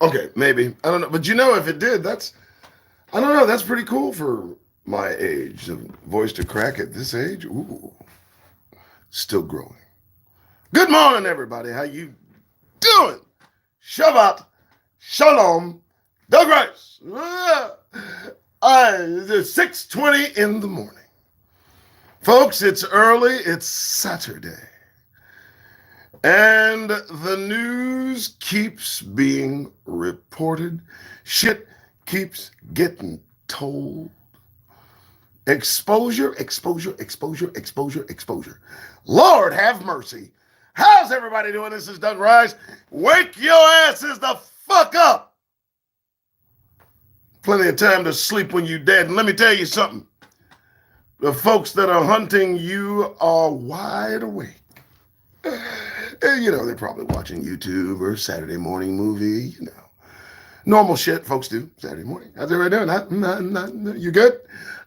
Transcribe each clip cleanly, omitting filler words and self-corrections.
Okay, maybe. I don't know. But you know, if it did, I don't know, that's pretty cool for my age. The voice to crack at this age, ooh, still growing. Good morning, everybody. How you doing? Shabbat, shalom, Doug Rice. It's 6:20 in the morning. Folks, it's early. It's Saturday. And the news keeps being reported. Shit keeps getting told. Exposure, exposure, exposure, exposure, exposure. Lord have mercy. How's everybody doing? This is Doug Rice. Wake your asses the fuck up. Plenty of time to sleep when you're dead. And let me tell you something. The folks that are hunting you are wide awake. You know, they're probably watching YouTube or Saturday morning movie, you know. Normal shit folks do Saturday morning. How's everybody doing? You good?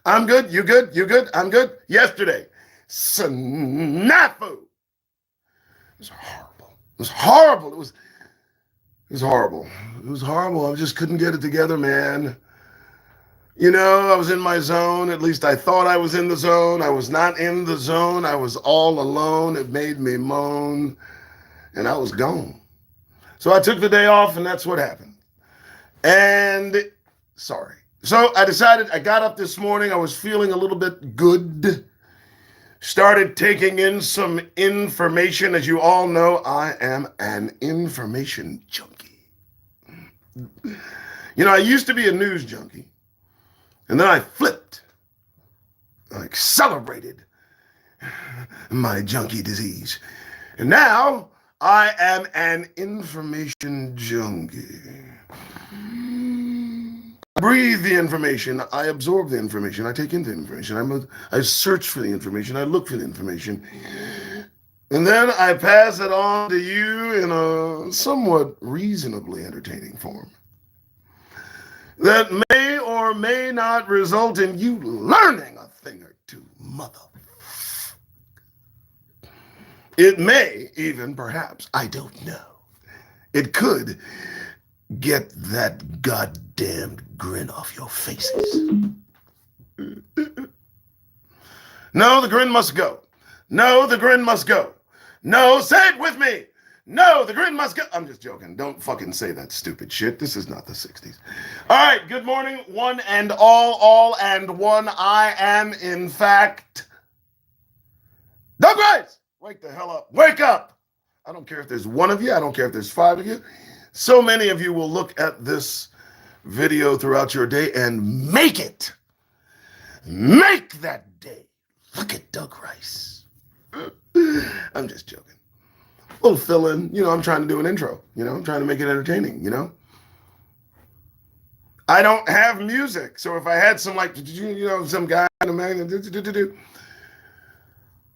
I'm good. You good? You good? I'm good. Yesterday, snafu. It was horrible. It was horrible. It was horrible. It was horrible. I just couldn't get it together, man. You know, I was in my zone. At least I thought I was in the zone. I was not in the zone. I was all alone. It made me moan. And I was gone. So I took the day off, and that's what happened. And sorry. So I decided, I got up this morning. I was feeling a little bit good. Started taking in some information. As you all know, I am an information junkie. You know, I used to be a news junkie. And then I flipped. I accelerated my junkie disease. And now I am an information junkie. I breathe the information. I absorb the information. I take in the information. I search for the information. I look for the information. And then I pass it on to you in a somewhat reasonably entertaining form that may or may not result in you learning a thing or two, mother. It may even, perhaps, I don't know. It could get that goddamned grin off your faces. No, the grin must go. No, the grin must go. No, say it with me. No, the grin must go. I'm just joking. Don't fucking say that stupid shit. This is not the 60s. All right, good morning, one and all and one. I am, in fact, Doug Rice. Wake the hell up. Wake up. I don't care if there's one of you. I don't care if there's five of you. So many of you will look at this video throughout your day and make it. Make that day. Look at Doug Rice. I'm just joking. A little fill-in. You know, I'm trying to do an intro. You know, I'm trying to make it entertaining, you know. I don't have music. So if I had some, like, you know, some guy,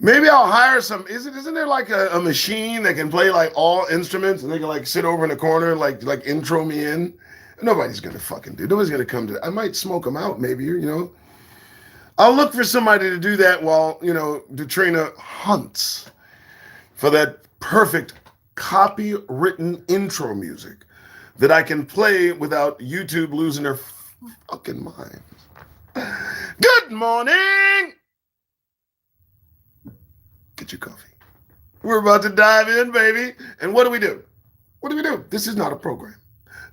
maybe I'll hire some. Isn't there like a machine that can play like all instruments and they can like sit over in the corner and like intro me in? Nobody's going to fucking do. Nobody's going to come to that. I might smoke them out maybe, you know. I'll look for somebody to do that while, you know, Katrina hunts for that perfect copywritten intro music that I can play without YouTube losing their fucking minds. Good morning. Get your coffee. We're about to dive in, baby. And what do we do? What do we do? This is not a program.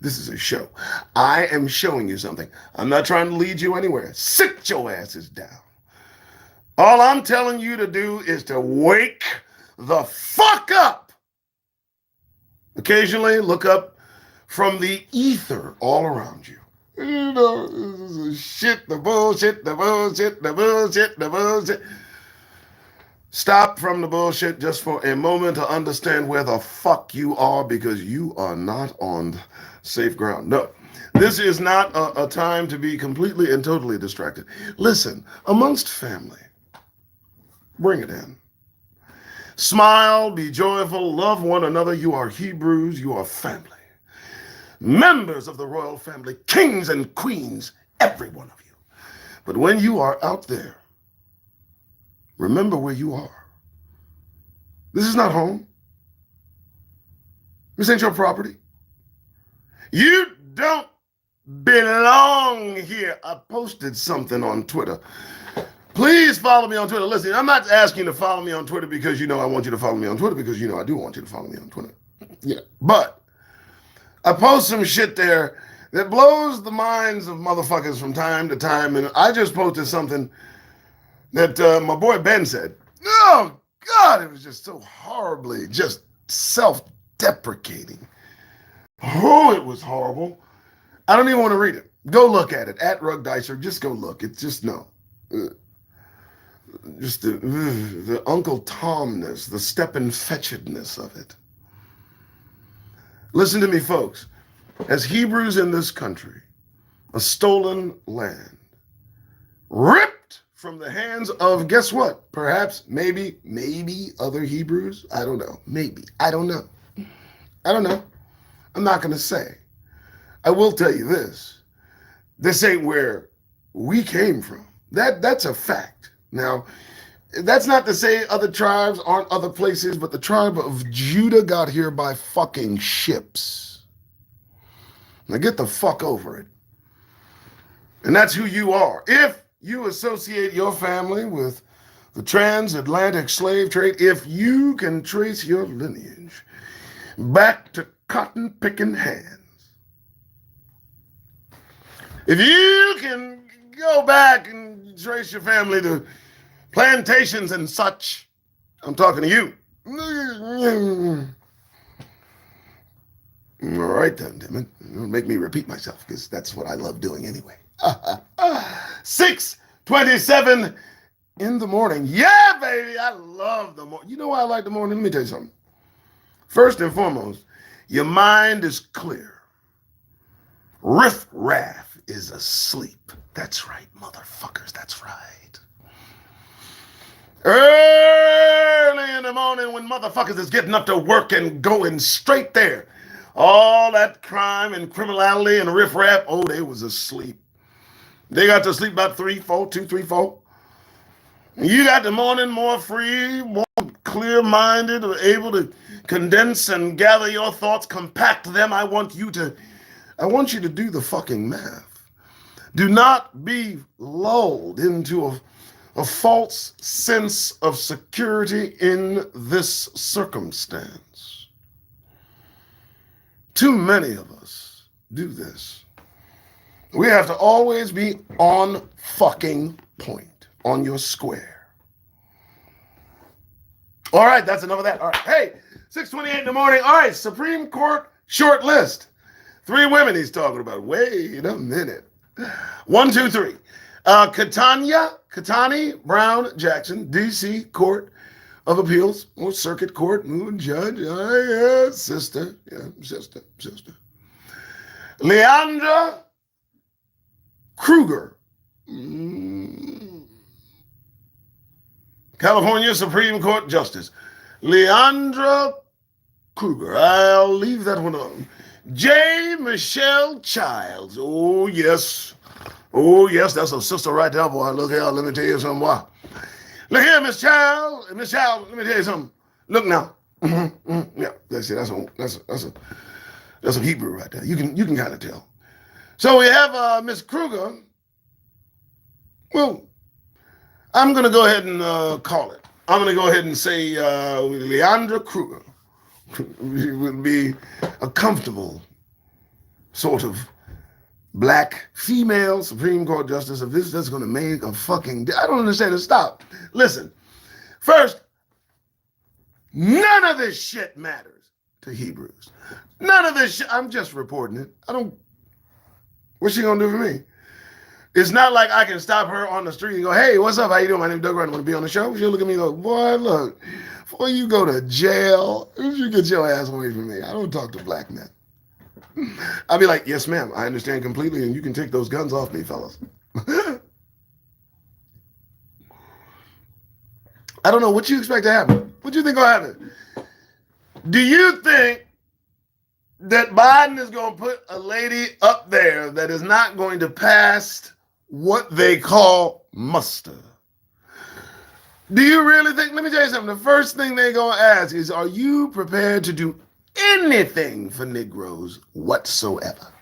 This is a show. I am showing you something. I'm not trying to lead you anywhere. Sit your asses down. All I'm telling you to do is to wake the fuck up. Occasionally look up from the ether all around you. You know, this is shit, the bullshit, the bullshit, the bullshit, the bullshit. Stop from the bullshit just for a moment to understand where the fuck you are, because you are not on safe ground. No, this is not a time to be completely and totally distracted. Listen, amongst family, bring it in. Smile, be joyful, love one another. You are Hebrews, you are family. Members of the royal family, kings and queens, every one of you. But when you are out there, remember where you are. This is not home. This ain't your property. You don't belong here. I posted something on Twitter. Please follow me on Twitter. Listen, I'm not asking you to follow me on Twitter because you know I want you to follow me on Twitter, because you know I do want you to follow me on Twitter. Yeah. But I post some shit there that blows the minds of motherfuckers from time to time. And I just posted something that my boy Ben said. Oh, God, it was just so horribly, just self-deprecating. Oh, it was horrible. I don't even want to read it. Go look at it. At Rug Dicer. Just go look. It's just no. Just the Uncle Tomness, the Steppenfetchedness of it. Listen to me, folks. As Hebrews in this country, a stolen land, ripped from the hands of, guess what? Perhaps, maybe other Hebrews. I don't know. Maybe. I don't know. I'm not going to say. I will tell you this. This ain't where we came from. That's a fact. Now, that's not to say other tribes aren't other places, but the tribe of Judah got here by fucking ships. Now get the fuck over it. And that's who you are. If you associate your family with the transatlantic slave trade, if you can trace your lineage back to cotton-picking hands, if you can go back and trace your family to plantations and such, I'm talking to you. All right then, damn it. Don't make me repeat myself, because that's what I love doing anyway. 6:27 in the morning. Yeah, baby, I love the morning. You know why I like the morning? Let me tell you something. First and foremost, your mind is clear. Riff Raff is asleep. That's right, motherfuckers, that's right. Early in the morning when motherfuckers is getting up to work and going straight there. All that crime and criminality and riffraff, oh, they was asleep. They got to sleep about 2, 3, 4. You got the morning more free, more clear-minded, able to condense and gather your thoughts, compact them. I want you to do the fucking math. Do not be lulled into a false sense of security in this circumstance. Too many of us do this. We have to always be on fucking point, on your square. All right, that's enough of that. All right, hey, 6:28 in the morning. All right, Supreme Court short list. 3 women he's talking about. Wait a minute. 1, 2, 3. Ketanji Brown Jackson, D.C. Court of Appeals, or Circuit Court, judge. Oh, yeah, sister. Yeah, sister. Leandra Kruger, California Supreme Court Justice. Leandra Kruger. I'll leave that one on. J. Michelle Childs. Oh, yes, that's a sister right there, boy. Look here, let me tell you something, boy. Look here, Miss Childs, let me tell you something. Look now. Yeah, that's it. That's a Hebrew right there. You can kind of tell. So we have Miss Kruger. Well, I'm going to go ahead and call it. I'm going to go ahead and say Leandra Kruger would be a comfortable sort of black female Supreme Court justice. If that's going to make a fucking... I don't understand it. Stop. Listen. First, none of this shit matters to Hebrews. None of this shit. I'm just reporting it. What's she going to do for me? It's not like I can stop her on the street and go, hey, what's up? How you doing? My name's Doug Wright. I want to be on the show. She'll look at me and go, boy, look, before you go to jail, you get your ass away from me. I don't talk to black men. I'll be like, yes, ma'am, I understand completely, and you can take those guns off me, fellas. I don't know. What you expect to happen? What do you think will happen? Do you think that Biden is going to put a lady up there that is not going to pass what they call muster? Do you really think? Let me tell you something. The first thing they're going to ask is, are you prepared to do anything for Negroes whatsoever.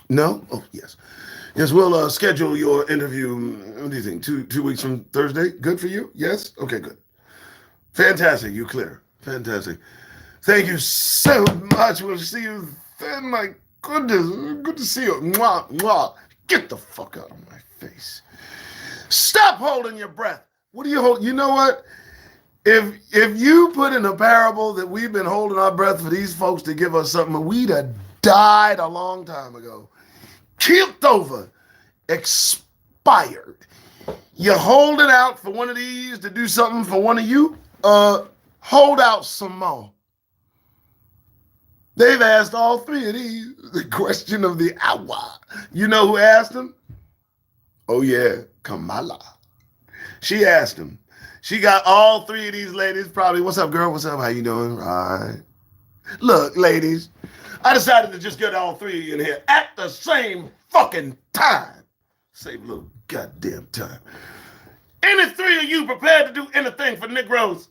No? Oh, yes. Yes, we'll schedule your interview. What do you think? Two weeks from Thursday? Good for you? Yes? Okay, good. Fantastic. You clear. Fantastic. Thank you so much. We'll see you then. My goodness. Good to see you. Mwah, mwah. Get the fuck out of my face. Stop holding your breath. What do you hold? You know what? If you put in a parable that we've been holding our breath for these folks to give us something, we'd have died a long time ago. Killed over. Expired. You're holding out for one of these to do something for one of you? Hold out some more. They've asked all three of these the question of the hour. You know who asked them? Oh yeah, Kamala. She asked them. She got all three of these ladies probably, what's up, girl? What's up? How you doing? Right. Look, ladies, I decided to just get all three of you in here at the same fucking time. Save a little goddamn time. Any three of you prepared to do anything for Negroes?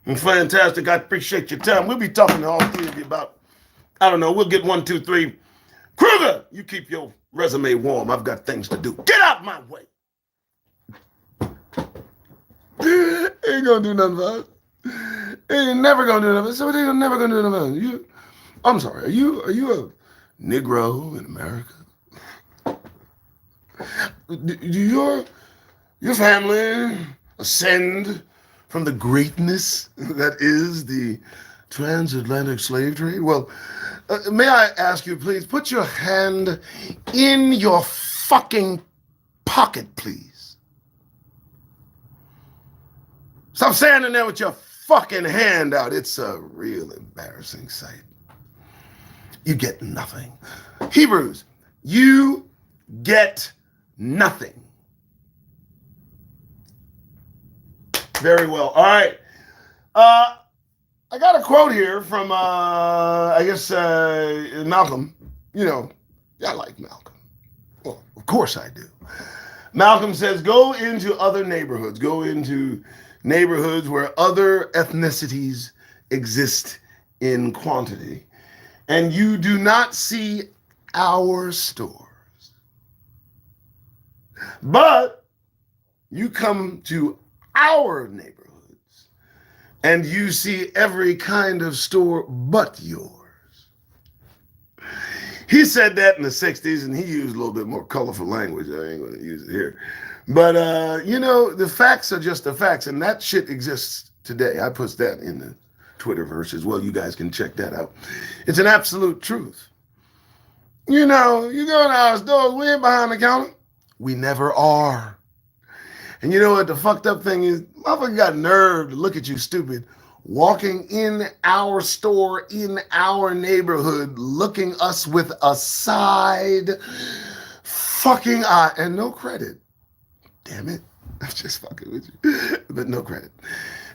Fantastic. I appreciate your time. We'll be talking to all three of you about, I don't know, we'll get 1, 2, 3. Kruger, you keep your resume warm. I've got things to do. Get out my way. Ain't gonna do nothing for us. Ain't never gonna do nothing. So they're never gonna do nothing. You, I'm sorry. Are you a Negro in America? Do your family ascend from the greatness that is the transatlantic slave trade? Well, may I ask you, please, put your hand in your fucking pocket, please. Stop standing there with your fucking hand out. It's a real embarrassing sight. You get nothing. Hebrews, you get nothing. Very well. All right. I got a quote here from, I guess, Malcolm. You know, I like Malcolm. Well, of course I do. Malcolm says, go into other neighborhoods. Go into neighborhoods where other ethnicities exist in quantity. And you do not see our stores. But you come to our neighborhoods and you see every kind of store but yours. He said that in the 60s and he used a little bit more colorful language. I ain't going to use it here. But, you know, the facts are just the facts, and that shit exists today. I put that in the Twitterverse as well. You guys can check that out. It's an absolute truth. You know, you go to our stores, we ain't behind the counter. We never are. And you know what the fucked up thing is? Motherfucker got nerve to look at you stupid, walking in our store, in our neighborhood, looking us with a side fucking eye and no credit. Damn it. I'm just fucking with you. But no credit.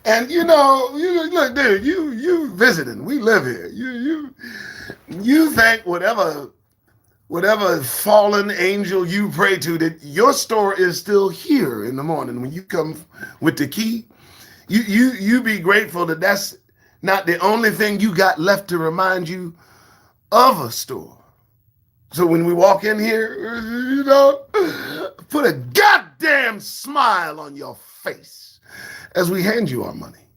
And you know, look, dude, you visiting. We live here. You think whatever fallen angel you pray to, that your store is still here in the morning when you come with the key. You be grateful that that's not the only thing you got left to remind you of a store. So when we walk in here, you know, put a goddamn smile on your face as we hand you our money.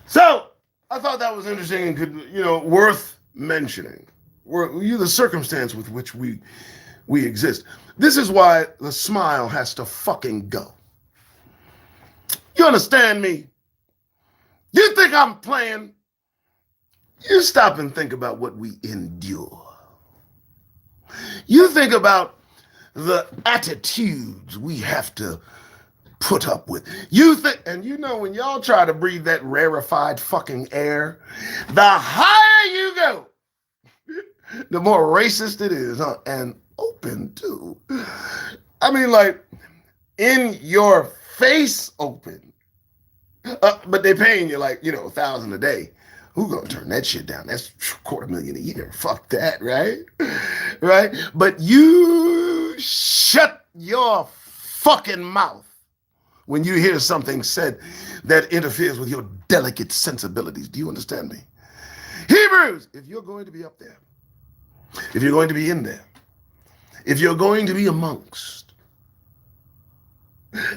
So I thought that was interesting and could, you know, worth mentioning. The circumstance with which we exist. This is why the smile has to fucking go. You understand me? You think I'm playing? You stop and think about what we endure. You think about the attitudes we have to put up with. You think, and you know, when y'all try to breathe that rarefied fucking air, the higher you go, the more racist it is, huh? And open too. I mean, like, in your face open. But they paying you like, you know, $1,000 a day. Who gonna turn that shit down? That's $250,000 a year. Fuck that, right? Right? But you shut your fucking mouth when you hear something said that interferes with your delicate sensibilities. Do you understand me? Hebrews, if you're going to be up there, if you're going to be in there, if you're going to be amongst,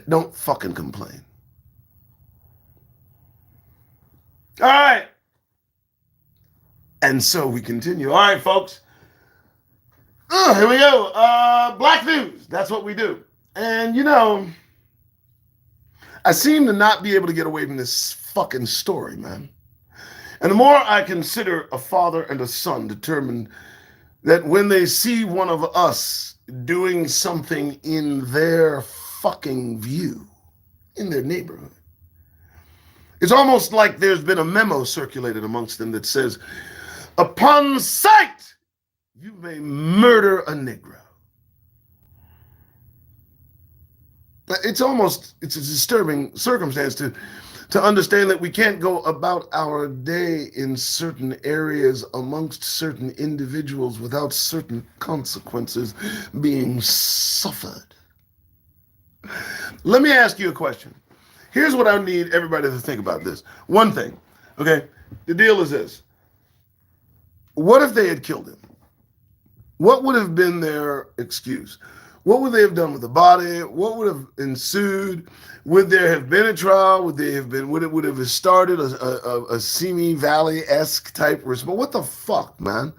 don't fucking complain. All right. And so we continue. All right, folks. Here we go. Black news. That's what we do. And, you know, I seem to not be able to get away from this fucking story, man. And the more I consider a father and a son determined that when they see one of us doing something in their fucking view, in their neighborhood, it's almost like there's been a memo circulated amongst them that says, upon sight, you may murder a Negro. It's a disturbing circumstance to understand that we can't go about our day in certain areas amongst certain individuals without certain consequences being suffered. Let me ask you a question. Here's what I need everybody to think about this. One thing, okay? The deal is this. What if they had killed him? What would have been their excuse? What would they have done with the body? What would have ensued? Would there have been a trial? Would it have started a Simi Valley-esque type response? What the fuck, man?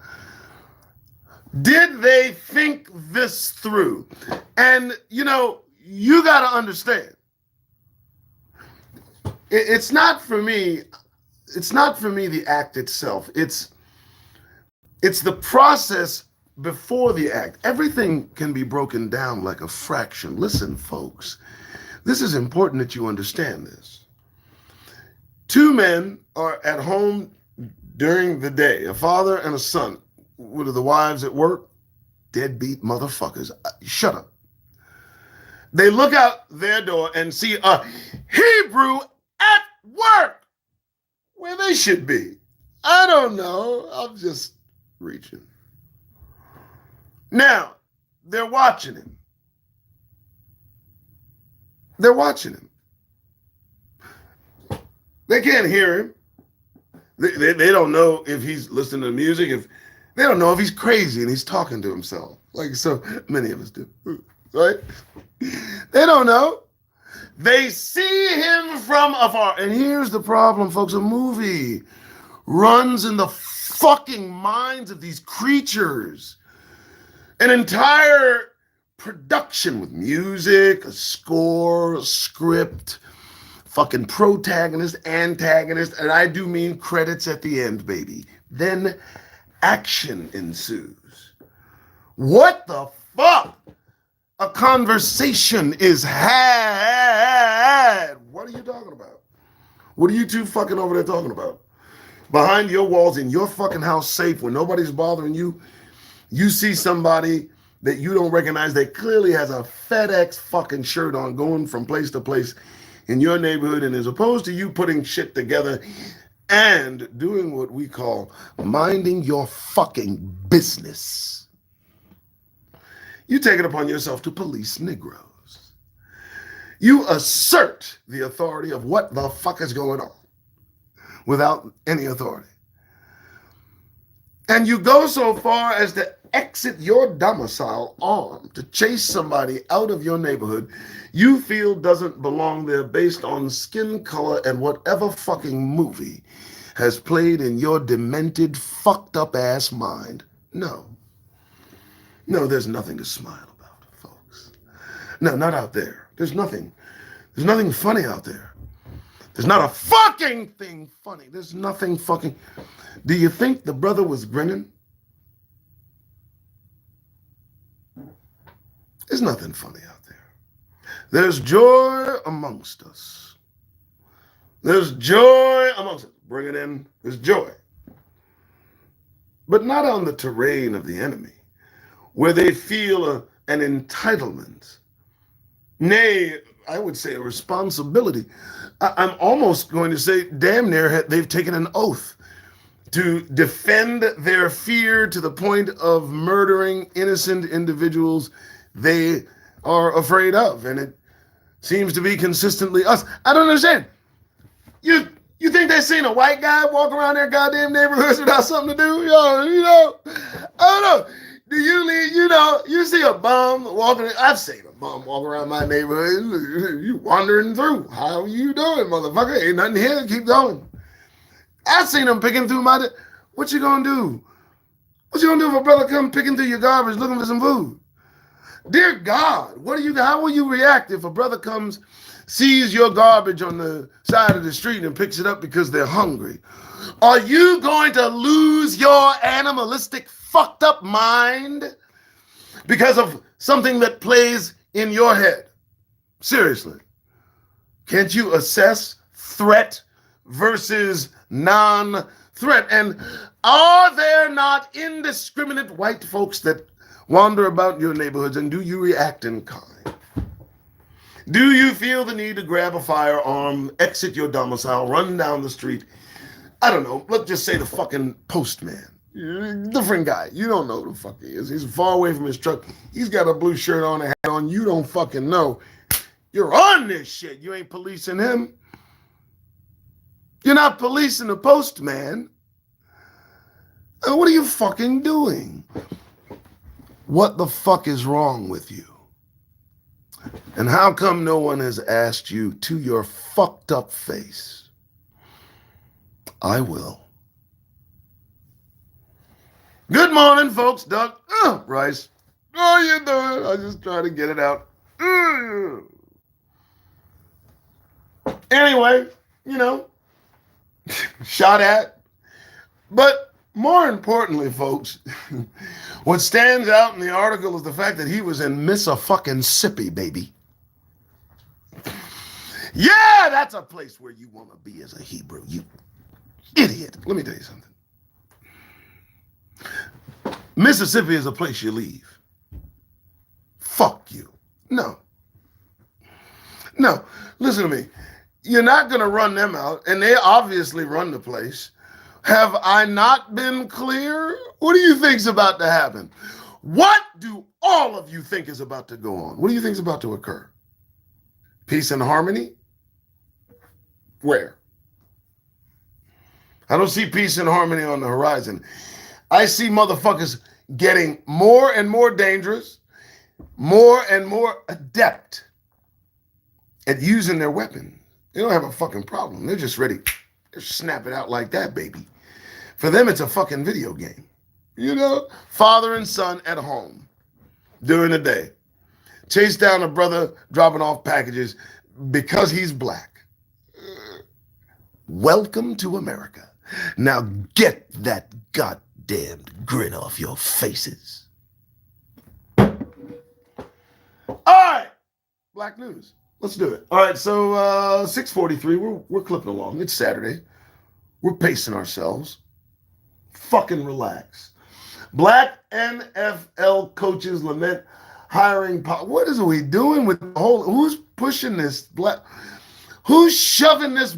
Did they think this through? And, you know, you got to understand. It's not for me the act itself. It's the process before the act. Everything can be broken down like a fraction. Listen, folks, this is important that you understand this. Two men are at home during the day, a father and a son. What are the wives at work? Deadbeat motherfuckers. Shut up. They look out their door and see a Hebrew at work where they should be. I don't know. I'm just reaching. Now, they're watching him. They're watching him. They can't hear him. They don't know if he's listening to music. If they don't know if he's crazy and he's talking to himself, like so many of us do, right? They don't know. They see him from afar. And here's the problem, folks. A movie runs in the fucking minds of these creatures. An entire production with music, a score, a script, fucking protagonist, antagonist, and I do mean credits at the end, baby. Then action ensues. What the fuck? A conversation is had. What are you talking about? What are you two fucking over there talking about? Behind your walls in your fucking house, safe, when nobody's bothering you, you see somebody that you don't recognize that clearly has a FedEx fucking shirt on going from place to place in your neighborhood, and as opposed to you putting shit together and doing what we call minding your fucking business, you take it upon yourself to police Negroes. You assert the authority of what the fuck is going on without any authority. And you go so far as to exit your domicile armed to chase somebody out of your neighborhood you feel doesn't belong there based on skin color and whatever fucking movie has played in your demented, fucked up ass mind. No, there's nothing to smile about, folks. No, not out there. There's nothing funny out there. There's not a fucking thing funny. There's nothing fucking. Do you think the brother was grinning? There's nothing funny out there. There's joy amongst us. There's joy amongst us. Bring it in. There's joy. But not on the terrain of the enemy, where they feel an entitlement. Nay, I would say a responsibility. I'm almost going to say, damn near, they've taken an oath to defend their fear to the point of murdering innocent individuals they are afraid of. And seems to be consistently us. I don't understand. You think they seen a white guy walk around their goddamn neighborhoods without something to do? Yo, I don't know. Do you leave, you see a bum walking, I've seen a bum walk around my neighborhood. You wandering through. How you doing, motherfucker? Ain't nothing here. Keep going. I've seen them picking through what you gonna do? What you gonna do if a brother come picking through your garbage looking for some food? Dear God, how will you react if a brother comes, sees your garbage on the side of the street and picks it up because they're hungry? Are you going to lose your animalistic, fucked up mind because of something that plays in your head? Seriously. Can't you assess threat versus non-threat? And are there not indiscriminate white folks that wander about your neighborhoods, and do you react in kind? Do you feel the need to grab a firearm, exit your domicile, run down the street? I don't know, let's just say the fucking postman. Different guy. You don't know who the fuck he is. He's far away from his truck. He's got a blue shirt on, a hat on. You don't fucking know. You're on this shit. You ain't policing him. You're not policing the postman. What are you fucking doing? What the fuck is wrong with you? And how come no one has asked you to your fucked up face? I will. Good morning, folks. Doug. Bryce. How you doing? I just try to get it out. Anyway, shot at. But more importantly, folks, what stands out in the article is the fact that he was in Mississippi, baby. Yeah, that's a place where you want to be as a Hebrew, you idiot. Let me tell you something. Mississippi is a place you leave. Fuck you. No. Listen to me. You're not going to run them out, and they obviously run the place. Have I not been clear? What do you think's about to happen? What do all of you think is about to go on? What do you think is about to occur? Peace and harmony? Where? I don't see peace and harmony on the horizon. I see motherfuckers getting more and more dangerous, more and more adept at using their weapon. They don't have a fucking problem. They're just ready to snap it out like that, baby. For them, it's a fucking video game. Father and son at home during the day. Chase down a brother dropping off packages because he's black. Welcome to America. Now get that goddamn grin off your faces. All right. Black news. Let's do it. All right, so 6:43, we're clipping along. It's Saturday. We're pacing ourselves. Fucking relax. Black NFL coaches lament hiring. What is we doing with the whole? Who's pushing this? Who's shoving this?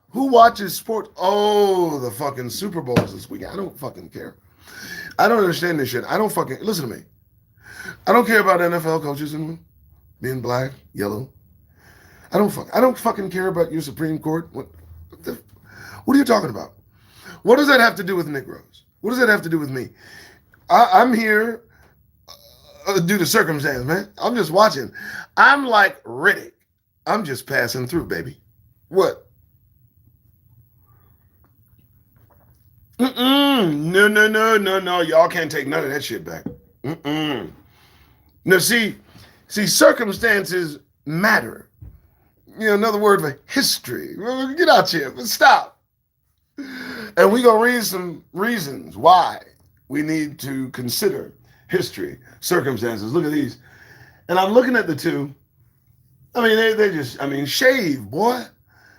Who watches sport? Oh, the fucking Super Bowls this week. I don't fucking care. I don't understand this shit. I don't fucking listen to me. I don't care about NFL coaches and being black, yellow. I don't fucking care about your Supreme Court. What are you talking about? What does that have to do with Negroes? What does that have to do with me? I'm here due to circumstance, man. I'm just watching. I'm like Riddick. I'm just passing through, baby. What? No. Y'all can't take none of that shit back. No, see, circumstances matter. Another word for history. Get out here. Stop. And we're going to read some reasons why we need to consider history, circumstances. Look at these. And I'm looking at the two. I mean, they just, shave, boy.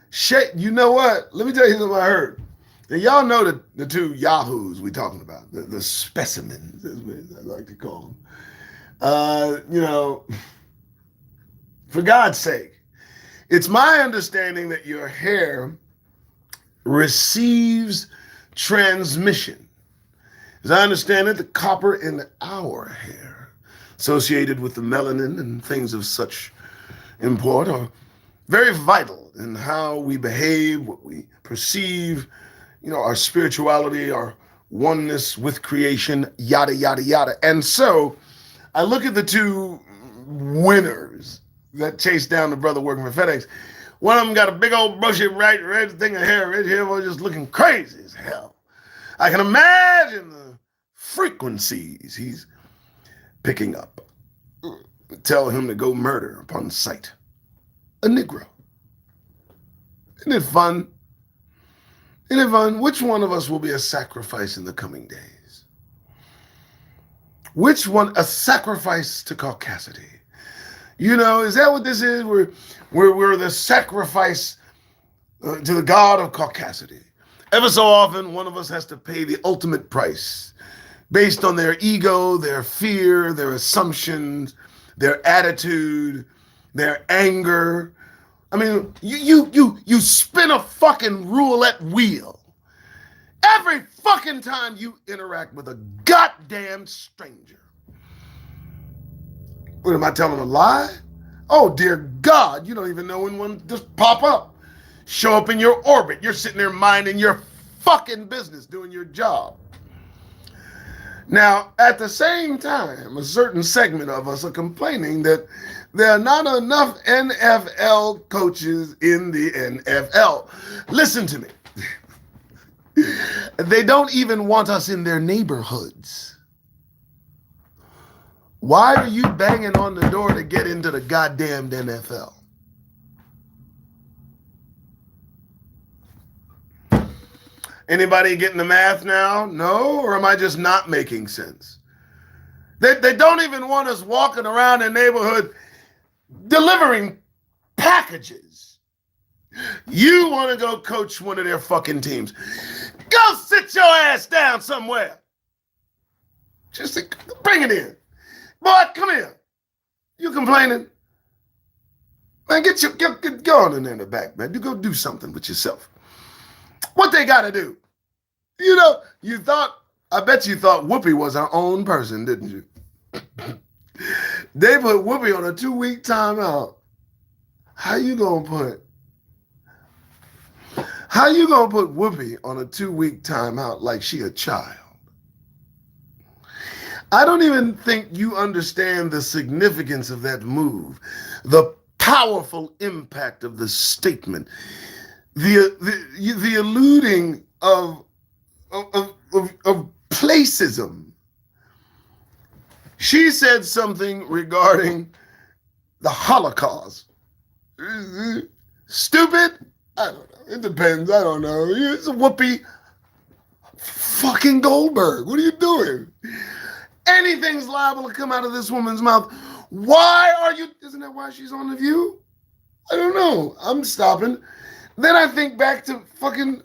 Shave. You know what? Let me tell you something I heard. Now, y'all know the two yahoos we talking about, the specimens, as I like to call them. For God's sake, it's my understanding that your hair receives transmission. As I understand it, the copper in our hair, associated with the melanin and things of such import are very vital in how we behave, what we perceive, our spirituality, our oneness with creation, yada, yada, yada. And so I look at the two winners that chased down the brother working for FedEx. One of them got a big old bushy red thing of hair. Red hair was just looking crazy as hell. I can imagine the frequencies he's picking up. Tell him to go murder upon sight a Negro. Isn't it fun? Isn't it fun? Which one of us will be a sacrifice in the coming days? Which one? A sacrifice to caucasity. Is that what this is? We're the sacrifice to the God of caucasity. Ever so often, one of us has to pay the ultimate price based on their ego, their fear, their assumptions, their attitude, their anger. I mean, you spin a fucking roulette wheel every fucking time you interact with a goddamn stranger. What, am I telling a lie? Oh, dear God, you don't even know when one just pop up. Show up in your orbit. You're sitting there minding your fucking business, doing your job. Now, at the same time, a certain segment of us are complaining that there are not enough NFL coaches in the NFL. Listen to me. They don't even want us in their neighborhoods. Why are you banging on the door to get into the goddamn NFL? Anybody getting the math now? No? Or am I just not making sense? They don't even want us walking around the neighborhood delivering packages. You want to go coach one of their fucking teams. Go sit your ass down somewhere. Just bring it in. Boy, come here. You complaining? Man, get on in there in the back, man. You go do something with yourself. What they got to do? I bet you thought Whoopi was her own person, didn't you? They put Whoopi on a 2-week timeout. How you gonna put Whoopi on a 2-week timeout like she a child? I don't even think you understand the significance of that move, the powerful impact of the statement, the alluding of placism. She said something regarding the Holocaust. Stupid? I don't know. It depends. I don't know. It's a Whoopi fucking Goldberg. What are you doing? Anything's liable to come out of this woman's mouth. Isn't that why she's on The View? I don't know. I'm stopping. Then I think back to fucking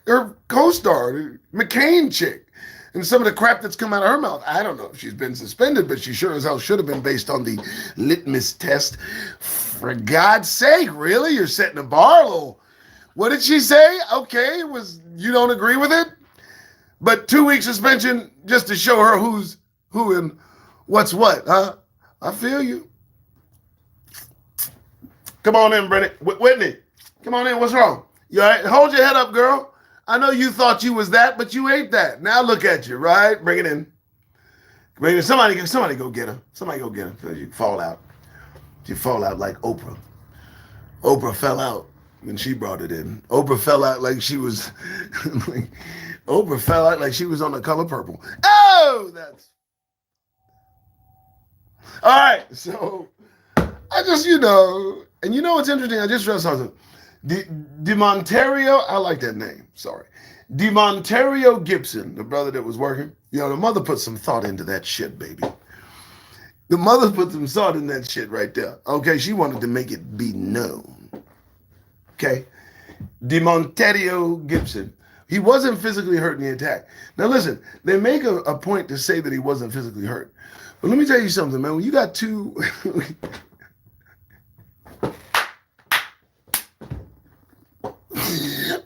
her co-star, the McCain chick, and some of the crap that's come out of her mouth. I don't know if she's been suspended, but she sure as hell should have been based on the litmus test. For God's sake, really? You're setting a bar a little. What did she say? Okay, you don't agree with it? But 2-week suspension just to show her who's who and what's what, huh? I feel you. Come on in, Brittany. Whitney, come on in. What's wrong? You all right? Hold your head up, girl. I know you thought you was that, but you ain't that. Now look at you, right? Bring it in. Somebody go get her. Somebody go get her. You fall out. You fall out like Oprah. Oprah fell out when she brought it in. Oprah fell out like she was Oprah fell out like she was on The Color Purple. Oh, that's all right. So I just, and you know what's interesting? I just read something. DeMontario, I like that name. Sorry. DeMontario Gibson, the brother that was working. The mother put some thought into that shit, baby. The mother put some thought in that shit right there. Okay, she wanted to make it be known. Okay? DeMontario Gibson. He wasn't physically hurt in the attack. Now listen, they make a point to say that he wasn't physically hurt. But let me tell you something, man. When you got two...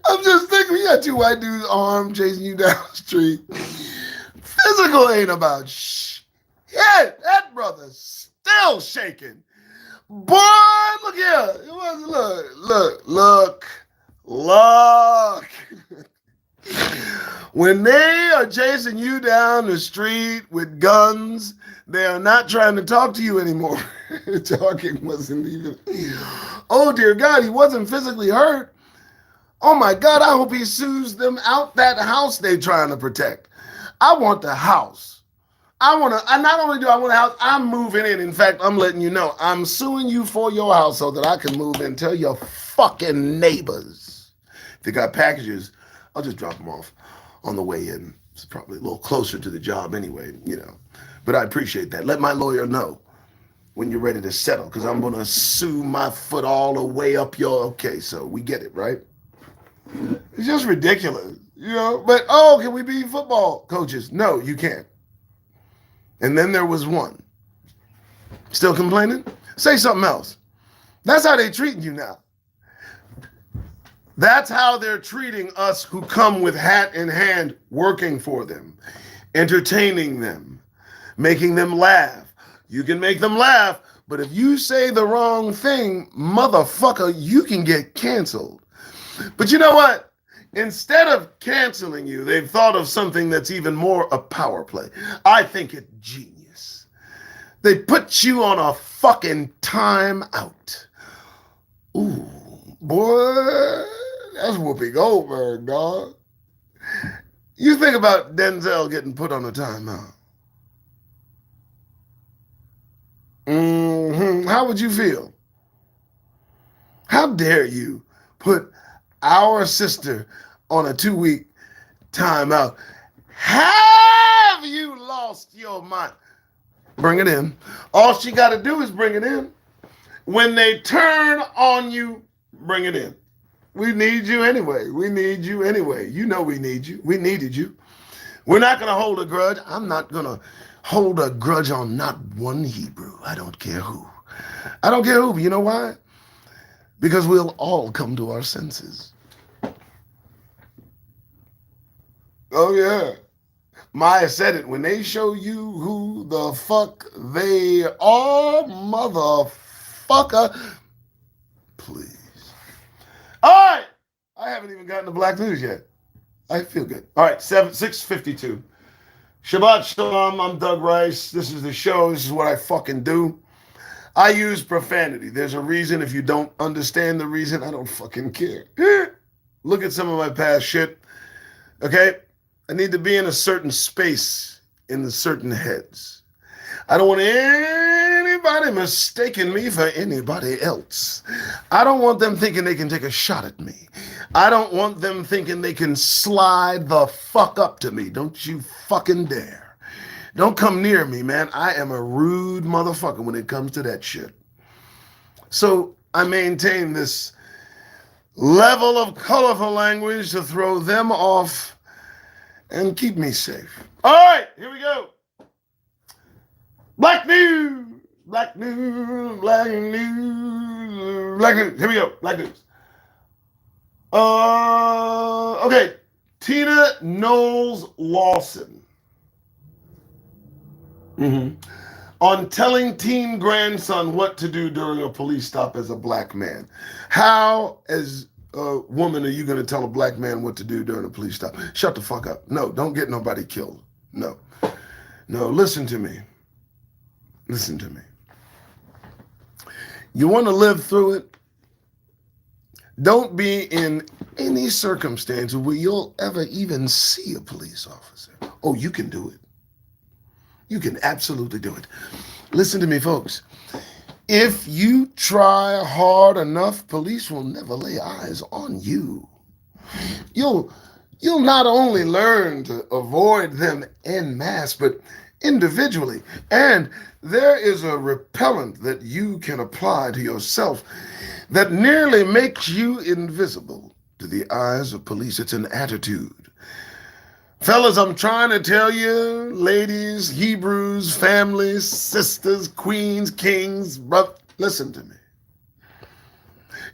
I'm just thinking, you got two white dudes armed chasing you down the street. Physical ain't about shit. That brother's still shaking. Boy, look here. It was, look. When they are chasing you down the street with guns, they are not trying to talk to you anymore. Talking wasn't even. Oh, dear God, he wasn't physically hurt. Oh, my God, I hope he sues them out that house they're trying to protect. I want the house. Not only do I want a house, I'm moving in. In fact, I'm letting you know, I'm suing you for your house so that I can move in. Tell your fucking neighbors. If they got packages, I'll just drop them off on the way in. It's probably a little closer to the job anyway, you know. But I appreciate that. Let my lawyer know when you're ready to settle, because I'm going to sue my foot all the way up your... Okay, so we get it, right? It's just ridiculous, you know. But, oh, can we be football coaches? No, you can't. And then there was one. Still complaining? Say something else. That's how they treating you now. That's how they're treating us who come with hat in hand, working for them, entertaining them, making them laugh. You can make them laugh, but if you say the wrong thing, motherfucker, you can get canceled. But you know what? Instead of canceling you, they've thought of something that's even more a power play. I think it's genius. They put you on a fucking timeout. Ooh, boy, that's Whoopi Goldberg, dog. You think about Denzel getting put on a timeout. How would you feel? How dare you put our sister on a 2-week timeout? Have you lost your mind? Bring it in. All she got to do is bring it in. When they turn on you, bring it in. We need you anyway. We need you anyway. You know we need you. We needed you. We're not going to hold a grudge. I'm not going to hold a grudge on not one Hebrew. I don't care who. I don't care who. You know why? Because we'll all come to our senses. Oh, yeah. Maya said it. When they show you who the fuck they are, motherfucker, please. All right. I haven't even gotten to Black News yet. I feel good. All right, 6:52. Shabbat Shalom. I'm Doug Rice. This is the show. This is what I fucking do. I use profanity. There's a reason. If you don't understand the reason, I don't fucking care. Look at some of my past shit. Okay? I need to be in a certain space in the certain heads. I don't want anybody mistaking me for anybody else. I don't want them thinking they can take a shot at me. I don't want them thinking they can slide the fuck up to me. Don't you fucking dare. Don't come near me, man. I am a rude motherfucker when it comes to that shit. So I maintain this level of colorful language to throw them off and keep me safe. All right, here we go. Black news, black news, black news, black news. Here we go, black news. Okay, Tina Knowles Lawson. On telling teen grandson what to do during a police stop as a black man. How, as a woman, are you going to tell a black man what to do during a police stop? Shut the fuck up. No, don't get nobody killed. No, listen to me. Listen to me. You want to live through it? Don't be in any circumstance where you'll ever even see a police officer. Oh, you can do it. You can absolutely do it. Listen to me, folks. If you try hard enough, police will never lay eyes on you. You'll not only learn to avoid them en masse, but individually. And there is a repellent that you can apply to yourself that nearly makes you invisible to the eyes of police. It's an attitude. Fellas, I'm trying to tell you, ladies, Hebrews, families, sisters, queens, kings, brothers, listen to me.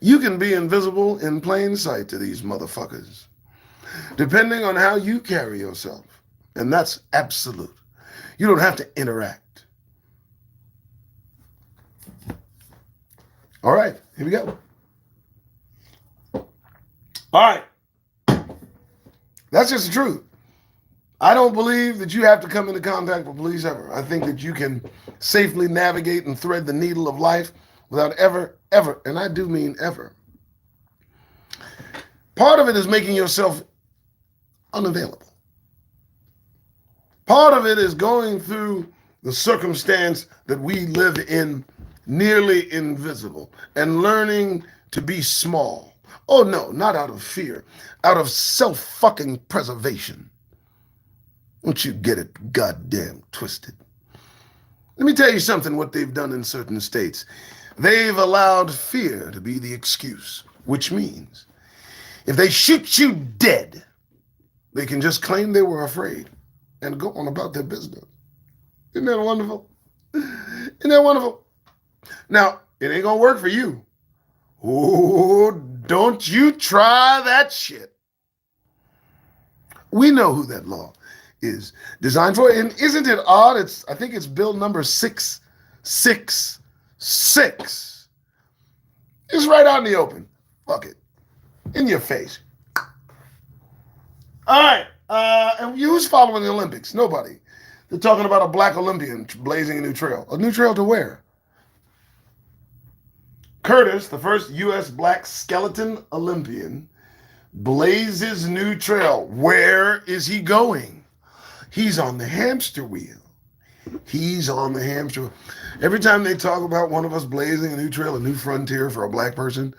You can be invisible in plain sight to these motherfuckers, depending on how you carry yourself. And that's absolute. You don't have to interact. All right, here we go. All right. That's just the truth. I don't believe that you have to come into contact with police ever. I think that you can safely navigate and thread the needle of life without ever, and I do mean ever. Part of it is making yourself unavailable. Part of it is going through the circumstance that we live in nearly invisible and learning to be small. Oh no, not out of fear, out of self-fucking preservation. Don't you get it goddamn twisted. Let me tell you something, what they've done in certain states. They've allowed fear to be the excuse, which means if they shoot you dead, they can just claim they were afraid and go on about their business. Isn't that wonderful? Isn't that wonderful? Now, it ain't gonna work for you. Oh, don't you try that shit. We know who that law is designed for. And isn't it odd? I think it's bill number 666. It's right out in the open. Fuck it. In your face. All right. And who's following the Olympics? Nobody. They're talking about a black Olympian blazing a new trail. A new trail to where? Curtis, the first U.S. black skeleton Olympian, blazes new trail. Where is he going? He's on the hamster wheel. He's on the hamster wheel. Every time they talk about one of us blazing a new trail, a new frontier for a black person,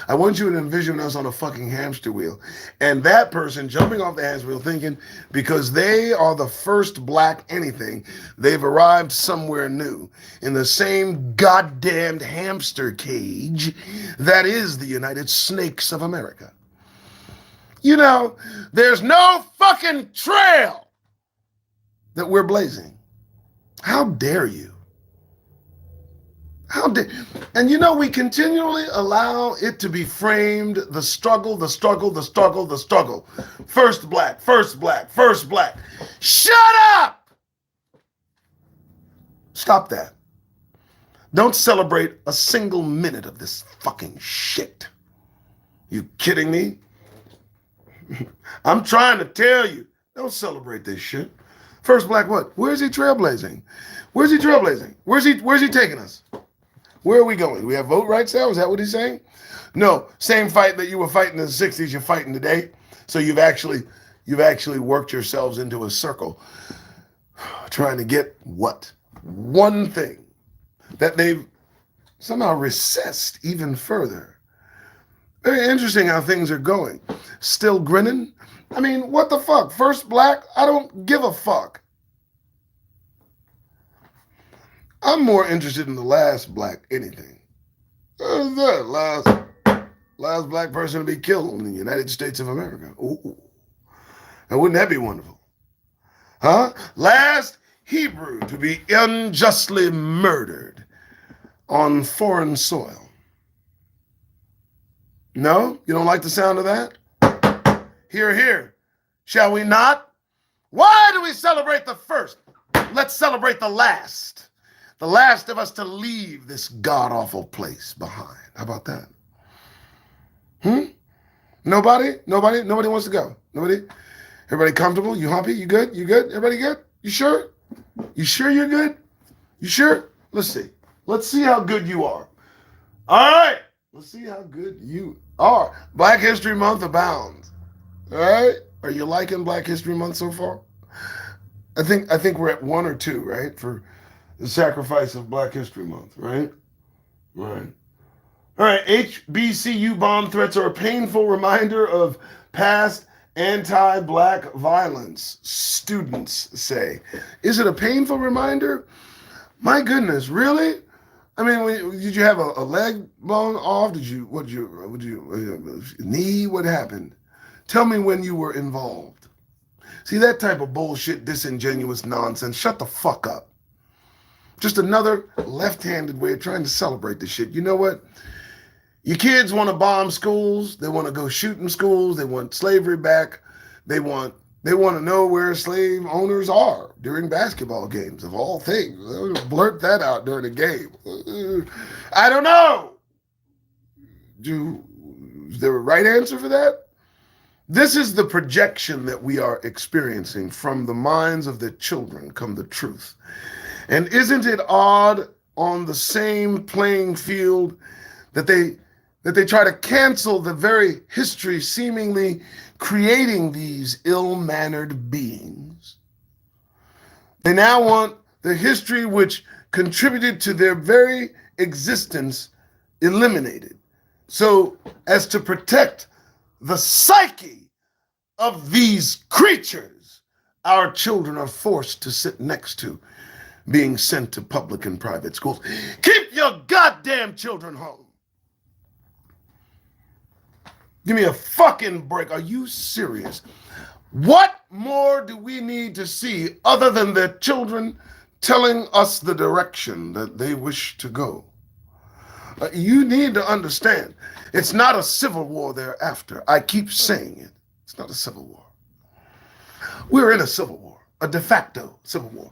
I want you to envision us on a fucking hamster wheel. And that person jumping off the hamster wheel thinking because they are the first black anything, they've arrived somewhere new in the same goddamned hamster cage that is the United Snakes of America. You know, there's no fucking trail that we're blazing. How dare you? How dare, and you know, we continually allow it to be framed, the struggle, the struggle, the struggle, the struggle. First black, first black, first black. Shut up! Stop that. Don't celebrate a single minute of this fucking shit. You kidding me? I'm trying to tell you, don't celebrate this shit. First black what? Where's he trailblazing? Where's he trailblazing? Where's he taking us? Where are we going? We have vote rights now? Is that what he's saying? No, same fight that you were fighting in the 60s, you're fighting today. So you've actually worked yourselves into a circle trying to get what? One thing that they've somehow recessed even further. Very interesting how things are going. Still grinning? I mean, what the fuck? First black? I don't give a fuck. I'm more interested in the last black anything. Last black person to be killed in the United States of America. Ooh. And wouldn't that be wonderful? Huh? Last Hebrew to be unjustly murdered on foreign soil. No? You don't like the sound of that? Hear, hear. Shall we not? Why do we celebrate the first? Let's celebrate the last. The last of us to leave this god-awful place behind. How about that? Nobody? Nobody wants to go. Nobody? Everybody comfortable? You happy? You good? You good? Everybody good? You sure? You sure you're good? You sure? Let's see. Let's see how good you are. All right. Let's see how good you are. Black History Month abounds. All right? Are you liking Black History Month so far? I think we're at 1 or 2, right? For the sacrifice of Black History Month, right? Right. All right, HBCU bomb threats are a painful reminder of past anti-black violence, students say. Is it a painful reminder? My goodness, really? I mean, did you have a leg blown off? Would you knee? What happened? Tell me when you were involved. See, that type of bullshit, disingenuous nonsense, shut the fuck up. Just another left-handed way of trying to celebrate this shit. You know what? Your kids want to bomb schools. They want to go shooting schools. They want slavery back. They want to know where slave owners are during basketball games, of all things. Blurt that out during a game. I don't know. Is there a right answer for that? This is the projection that we are experiencing. From the minds of the children come the truth. And isn't it odd, on the same playing field, that they try to cancel the very history seemingly creating these ill-mannered beings? They now want the history which contributed to their very existence eliminated, so as to protect the psyche of these creatures our children are forced to sit next to, being sent to public and private schools. Keep your goddamn children home. Give me a fucking break. Are you serious? What more do we need to see other than their children telling us the direction that they wish to go? You need to understand, it's not a civil war they're after. I keep saying it. It's not a civil war. We're in a civil war, a de facto civil war.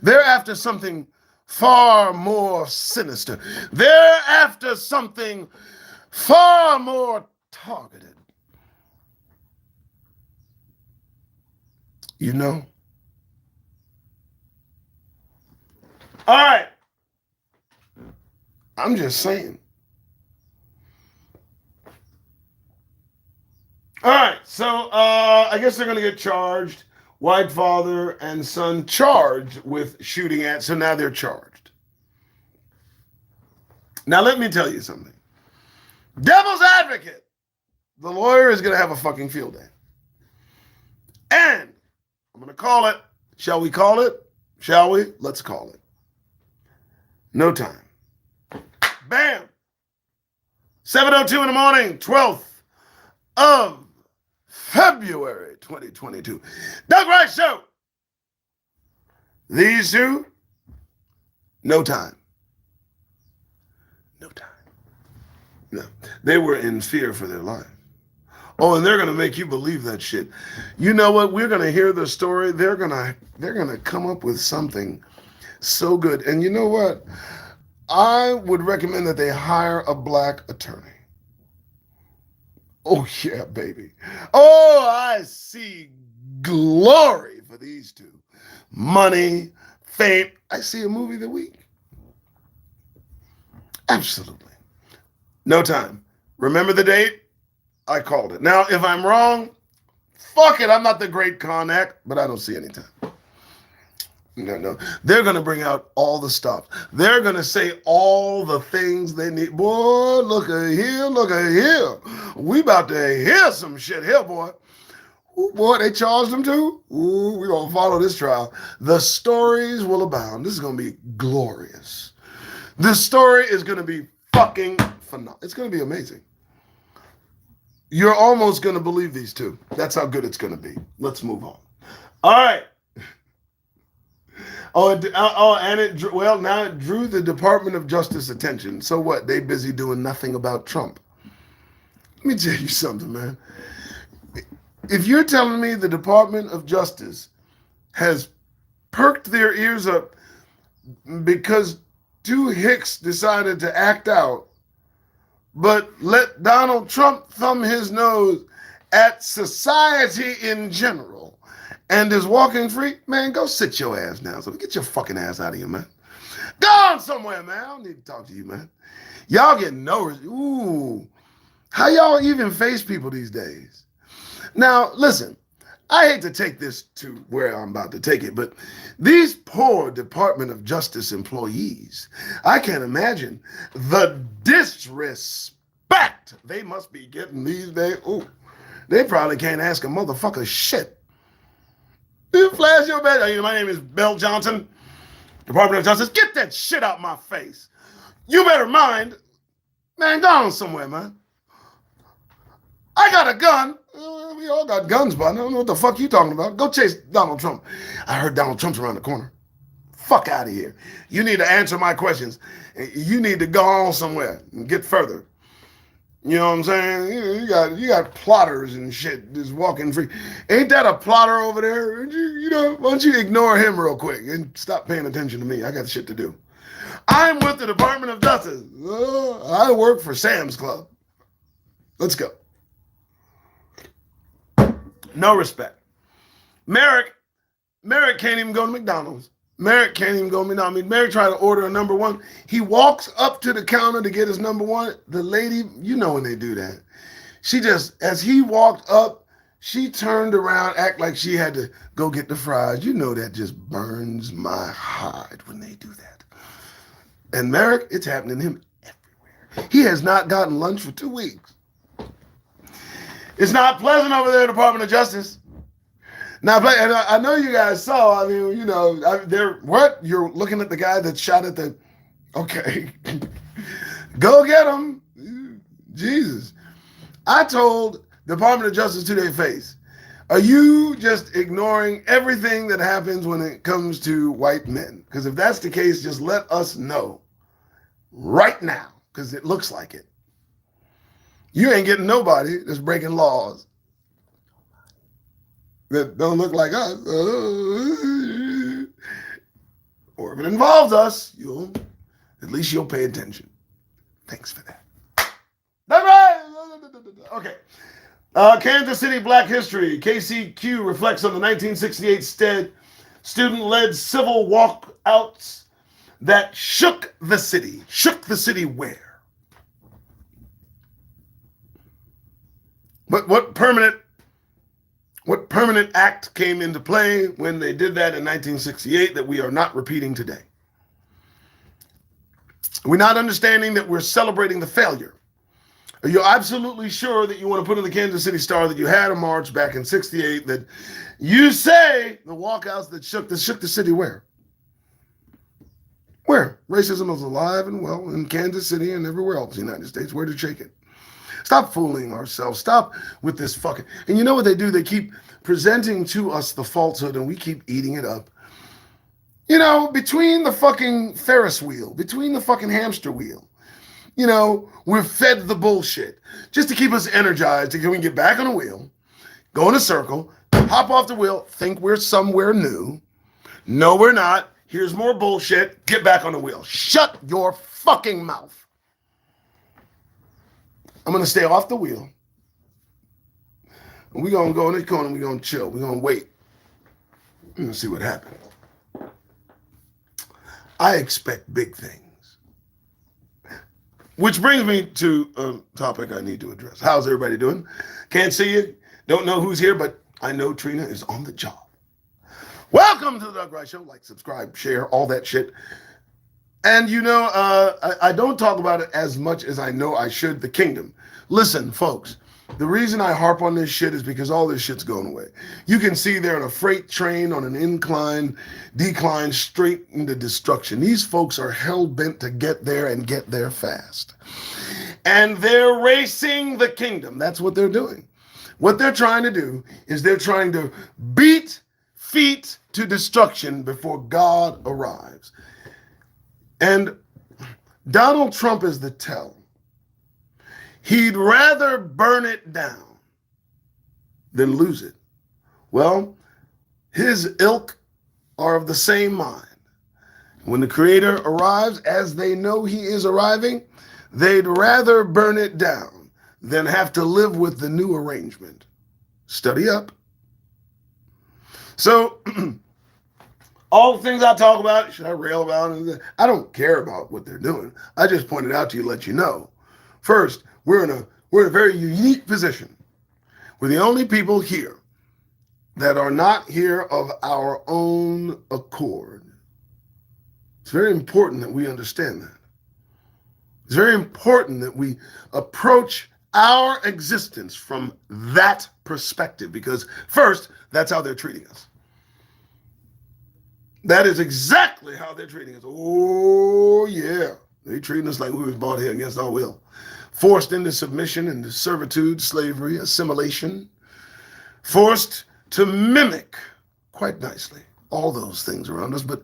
They're after something far more sinister. They're after something far more targeted. You know? All right. I'm just saying. All right, so I guess they're going to get charged. White father and son charged with shooting at, so now they're charged. Now let me tell you something. Devil's advocate. The lawyer is going to have a fucking field day. And I'm going to call it. Shall we call it? Shall we? Let's call it. No time. Bam! 7:02 in the morning, 12th of February 2022. Doug Rice Show. These two, no time. No time. No. They were in fear for their life. Oh, and they're going to make you believe that shit. You know what? We're going to hear the story. They're going to come up with something so good. And you know what? I would recommend that they hire a black attorney. Oh, yeah, baby. Oh, I see glory for these two. Money, fame. I see a movie of the week. Absolutely. No time. Remember the date? I called it. Now, if I'm wrong, fuck it. I'm not the great con act, but I don't see any time. No. They're going to bring out all the stuff. They're going to say all the things they need. Boy, look at here, look at here. We about to hear some shit here, boy. Ooh, boy, they charged them too? Ooh, we're going to follow this trial. The stories will abound. This is going to be glorious. This story is going to be fucking phenomenal. It's going to be amazing. You're almost going to believe these two. That's how good it's going to be. Let's move on. All right. Now it drew the Department of Justice attention. So what? They busy doing nothing about Trump. Let me tell you something, man. If you're telling me the Department of Justice has perked their ears up because two hicks decided to act out, but let Donald Trump thumb his nose at society in general and is walking free, man, go sit your ass down. So get your fucking ass out of here, man. Go on somewhere, man. I don't need to talk to you, man. Y'all get ooh. How y'all even face people these days? Now, listen, I hate to take this to where I'm about to take it, but these poor Department of Justice employees, I can't imagine the disrespect they must be getting these days. Ooh, they probably can't ask a motherfucker shit. You flash your badge. My name is Bill Johnson, Department of Justice. Get that shit out my face. You better mind. Man, go on somewhere, man. I got a gun. We all got guns, but I don't know what the fuck you talking about. Go chase Donald Trump. I heard Donald Trump's around the corner. Fuck out of here. You need to answer my questions. You need to go on somewhere and get further. You know what I'm saying? You got plotters and shit just walking free. Ain't that a plotter over there? Why don't you ignore him real quick and stop paying attention to me? I got shit to do. I'm with the Department of Justice. I work for Sam's Club. Let's go. No respect. Merrick can't even go to McDonald's. Merrick can't even go to McDonald's. I mean, Merrick tried to order a number one. He walks up to the counter to get his number one. The lady, you know when they do that. She just, as he walked up, she turned around, act like she had to go get the fries. You know that just burns my hide when they do that. And Merrick, it's happening to him everywhere. He has not gotten lunch for 2 weeks. It's not pleasant over there, Department of Justice. Now, and I know you guys saw, I mean, you know, what? You're looking at the guy that shot at the, okay. Go get him. Jesus. I told Department of Justice to their face, are you just ignoring everything that happens when it comes to white men? Because if that's the case, just let us know right now, because it looks like it. You ain't getting nobody that's breaking laws that don't look like us. Or if it involves us, at least you'll pay attention. Thanks for that. That's right. Okay. Kansas City Black History. KCQ reflects on the 1968 student-led civil walkouts that shook the city. Shook the city where? But what permanent act came into play when they did that in 1968 that we are not repeating today? We're not understanding that we're celebrating the failure. Are you absolutely sure that you want to put in the Kansas City Star that you had a march back in 68 that you say the walkouts that shook the city where? Where? Racism is alive and well in Kansas City and everywhere else in the United States. Where to shake it? Stop fooling ourselves. Stop with this fucking... And you know what they do? They keep presenting to us the falsehood and we keep eating it up. You know, between the fucking Ferris wheel, between the fucking hamster wheel, you know, we're fed the bullshit just to keep us energized. We can get back on the wheel, go in a circle, hop off the wheel, think we're somewhere new. No, we're not. Here's more bullshit. Get back on the wheel. Shut your fucking mouth. I'm going to stay off the wheel. And we're going to go in the corner and we're going to chill. We're going to wait. We're going to see what happens. I expect big things. Which brings me to a topic I need to address. How's everybody doing? Can't see you. Don't know who's here, but I know Trina is on the job. Welcome to the Doug Rice Show. Like, subscribe, share, all that shit. And you know, I don't talk about it as much as I know I should. The kingdom. Listen, folks, the reason I harp on this shit is because all this shit's going away. You can see they're on a freight train on an decline straight into destruction. These folks are hell-bent to get there and get there fast. And they're racing the kingdom. That's what they're doing. What they're trying to do is they're trying to beat feet to destruction before God arrives. And Donald Trump is the tell. He'd rather burn it down than lose it. Well, his ilk are of the same mind. When the Creator arrives, as they know he is arriving, they'd rather burn it down than have to live with the new arrangement. Study up. So, all the things I talk about, should I rail about? I don't care about what they're doing. I just pointed out to you, let you know. First, we're in a very unique position. We're the only people here that are not here of our own accord. It's very important that we understand that. It's very important that we approach our existence from that perspective, because first, that's how they're treating us. That is exactly how they're treating us. Oh, yeah. They're treating us like we was brought here against our will. Forced into submission, into servitude, slavery, assimilation. Forced to mimic, quite nicely, all those things around us, but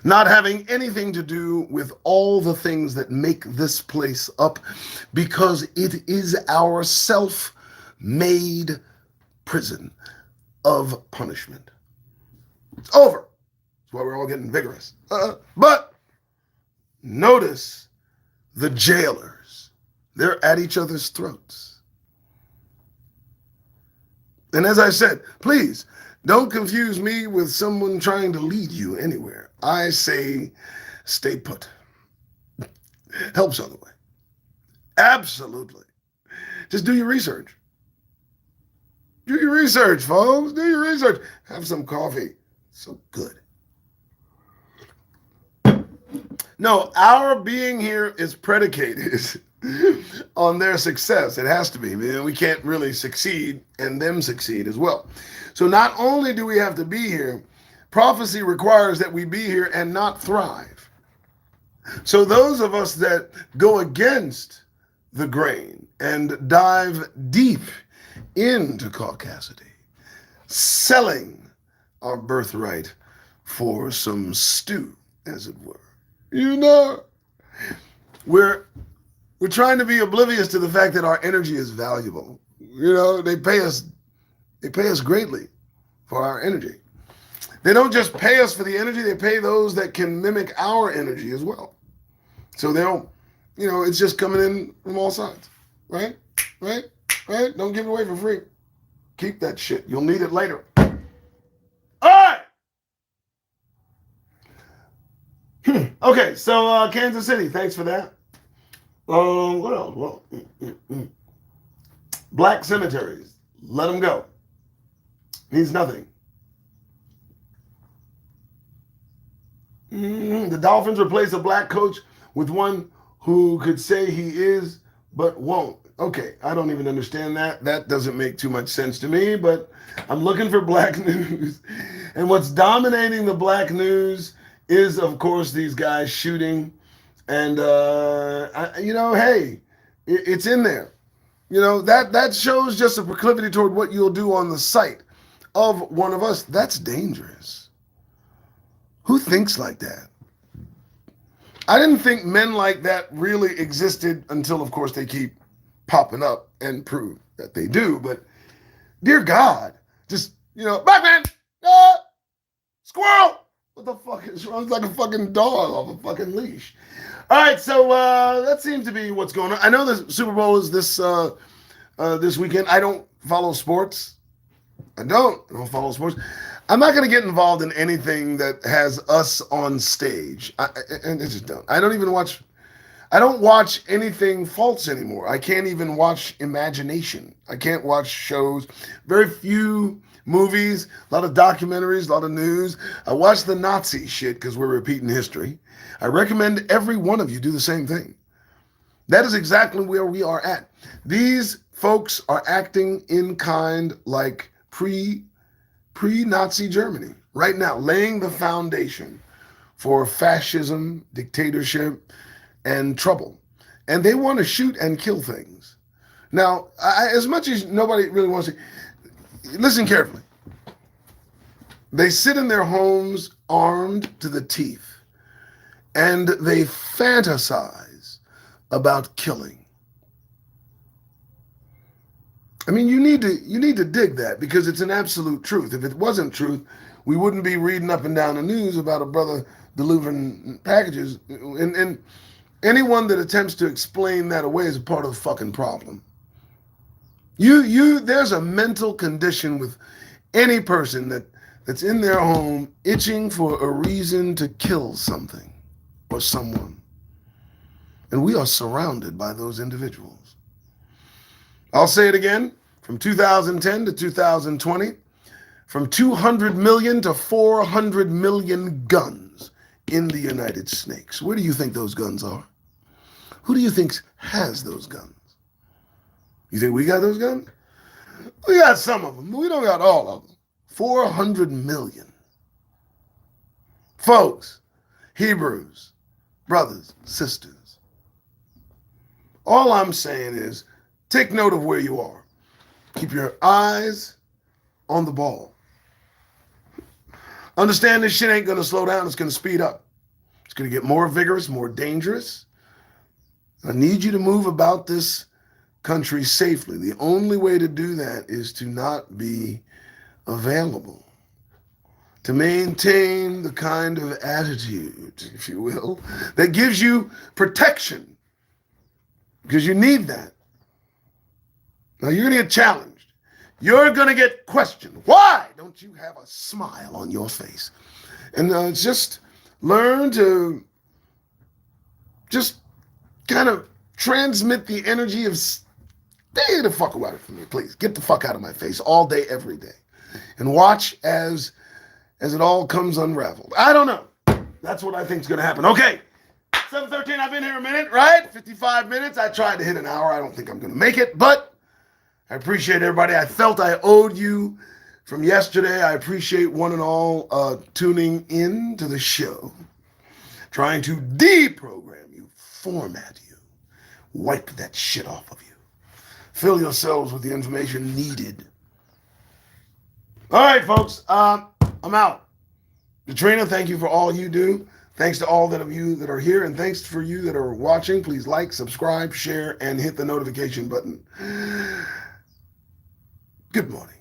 not having anything to do with all the things that make this place up, because it is our self-made prison of punishment. It's over. That's why we're all getting vigorous. But notice the jailers. They're at each other's throats. And as I said, please don't confuse me with someone trying to lead you anywhere. I say stay put. Helps on the way. Absolutely. Just do your research. Do your research, folks. Do your research. Have some coffee. So good. No, our being here is predicated on their success. It has to be. We can't really succeed and them succeed as well. So not only do we have to be here, prophecy requires that we be here and not thrive. So those of us that go against the grain and dive deep into caucasity, selling our birthright for some stew, as it were. You know, we're trying to be oblivious to the fact that our energy is valuable. You know, they pay us greatly for our energy. They don't just pay us for the energy, they pay those that can mimic our energy as well. So they'll, it's just coming in from all sides, right? Right? Right? Don't give it away for free. Keep that shit. You'll need it later. All right. Okay, so Kansas City, thanks for that. What else? Well, black cemeteries, let them go. Means nothing. The Dolphins replace a black coach with one who could say he is, but won't. Okay, I don't even understand that. That doesn't make too much sense to me, but I'm looking for black news. And what's dominating the black news is, of course, these guys shooting. And, hey, it's in there. That shows just a proclivity toward what you'll do on the site of one of us. That's dangerous. Who thinks like that? I didn't think men like that really existed until, of course, they keep popping up and prove that they do. But, dear God, just, black man, squirrel. What the fuck is wrong? It's like a fucking dog off a fucking leash. All right, so that seems to be what's going on. I know the Super Bowl is this weekend. I don't follow sports. I don't follow sports. I'm not going to get involved in anything that has us on stage. And I just don't. I don't watch anything false anymore. I can't even watch Imagination. I can't watch shows. Very few movies, a lot of documentaries, a lot of news. I watch the Nazi shit because we're repeating history. I recommend every one of you do the same thing. That is exactly where we are at. These folks are acting in kind like pre-Nazi Germany right now, laying the foundation for fascism, dictatorship, and trouble. And they want to shoot and kill things. Now, as much as nobody really wants to, listen carefully. They sit in their homes armed to the teeth, and they fantasize about killing. I mean, you need to dig that because it's an absolute truth. If it wasn't truth, we wouldn't be reading up and down the news about a brother delivering packages. And anyone that attempts to explain that away is a part of the fucking problem. There's a mental condition with any person that's in their home itching for a reason to kill something or someone. And we are surrounded by those individuals. I'll say it again, from 2010 to 2020, from 200 million to 400 million guns in the United States. Where do you think those guns are? Who do you think has those guns? You think we got those guns? We got some of them, but we don't got all of them. 400 million. Folks, Hebrews, brothers, sisters, all I'm saying is take note of where you are. Keep your eyes on the ball. Understand this shit ain't going to slow down. It's going to speed up. It's going to get more vigorous, more dangerous. I need you to move about this country safely. The only way to do that is to not be available, to maintain the kind of attitude, if you will, that gives you protection, because you need that. Now, you're going to get challenged. you're going to get questioned. Why don't you have a smile on your face? And just learn to just kind of transmit the energy of stay the fuck away from me, please. Get the fuck out of my face all day, every day. And watch as it all comes unraveled. I don't know. That's what I think is going to happen. Okay. 7:13, I've been here a minute, right? 55 minutes. I tried to hit an hour. I don't think I'm going to make it, but I appreciate everybody. I felt I owed you from yesterday. I appreciate one and all tuning in to the show. Trying to deprogram you, format you, wipe that shit off of you. Fill yourselves with the information needed. All right, folks, I'm out. Katrina, thank you for all you do. Thanks to all of you that are here, and thanks for you that are watching. Please like, subscribe, share, and hit the notification button. Good morning.